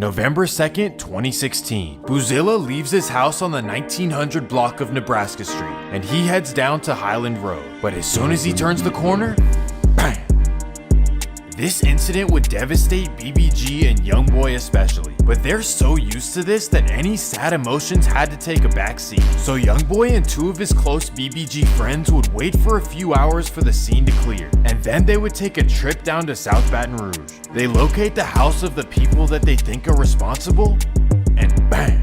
November 2nd, 2016. Boozilla leaves his house on the 1900 block of Nebraska Street, and he heads down to Highland Road. But as soon as he turns the corner, bam! This incident would devastate BBG and Youngboy especially, but they're so used to this that any sad emotions had to take a backseat. So Youngboy and two of his close BBG friends would wait for a few hours for the scene to clear, and then they would take a trip down to South Baton Rouge. They locate the house of the people that they think are responsible, and bam!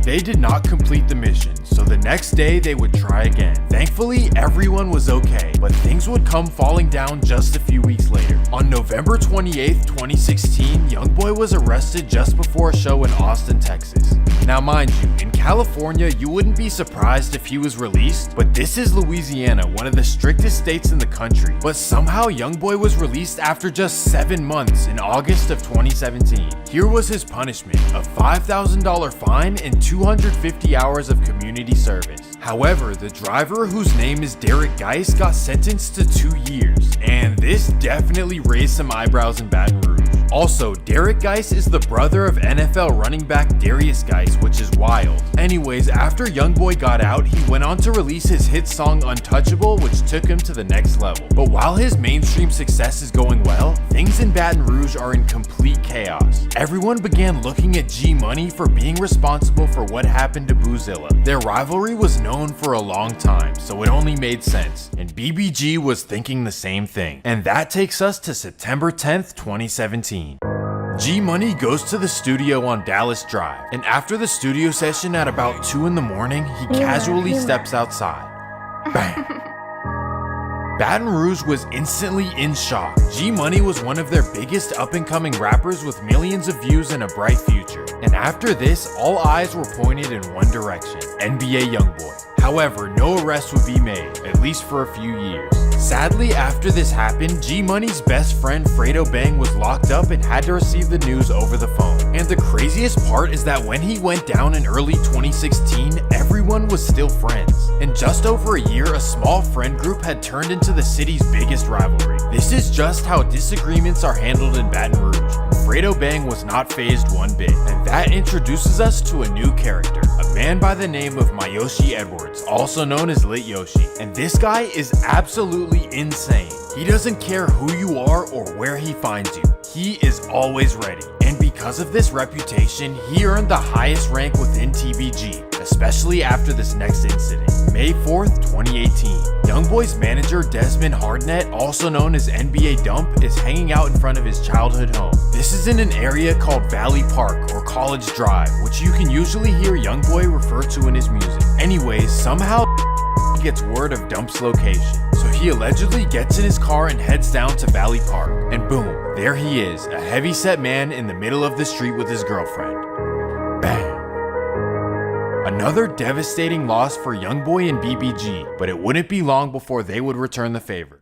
They did not complete the mission, so the next day they would try again. Thankfully, everyone was okay, but things would come falling down just a few weeks later. On November 28th, 2016, Youngboy was arrested just before a show in Austin, Texas. Now mind you, in California, you wouldn't be surprised if he was released, but this is Louisiana, one of the strictest states in the country. But somehow Youngboy was released after just 7 months in August of 2017. Here was his punishment, a $5,000 fine and 250 hours of community service. However, the driver, whose name is Derek Geis, got sentenced to 2 years, and this definitely raised some eyebrows in Baton Rouge. Also, Derek Geis is the brother of NFL running back Darius Geis, which is wild. Anyways, after Youngboy got out, he went on to release his hit song Untouchable, which took him to the next level. But while his mainstream success is going well, things in Baton Rouge are in complete chaos. Everyone began looking at G Money for being responsible for what happened to Boozilla. Their rivalry was known for a long time, so it only made sense, and BBG was thinking the same thing. And that takes us to September 10th, 2017. G Money goes to the studio on Dallas Drive, and after the studio session at about 2 in the morning, he casually steps outside. Bang! Baton Rouge was instantly in shock. G Money was one of their biggest up-and-coming rappers with millions of views and a bright future. And after this, all eyes were pointed in one direction: NBA Youngboy. However, no arrest would be made, at least for a few years. Sadly, after this happened, G Money's best friend Fredo Bang was locked up and had to receive the news over the phone. And the craziest part is that when he went down in early 2016, everyone was still friends. In just over a year, a small friend group had turned into the city's biggest rivalry. This is just how disagreements are handled in Baton Rouge. Fredo Bang was not fazed one bit, and that introduces us to a new character, a man by the name of Mayoshi Edwards, also known as Lit Yoshi. And this guy is absolutely insane. He doesn't care who you are or where he finds you. He is always ready. And because of this reputation, he earned the highest rank within TBG, especially after this next incident. May 4th, 2018. Youngboy's manager Desmond Hardnett, also known as NBA Dump, is hanging out in front of his childhood home. This is in an area called Valley Park or College Drive, which you can usually hear Youngboy refer to in his music. Anyways, somehow he gets word of Dump's location, so he allegedly gets in his car and heads down to Valley Park, and boom, there he is, a heavy-set man in the middle of the street with his girlfriend. Bam! Another devastating loss for Youngboy and BBG, but it wouldn't be long before they would return the favor.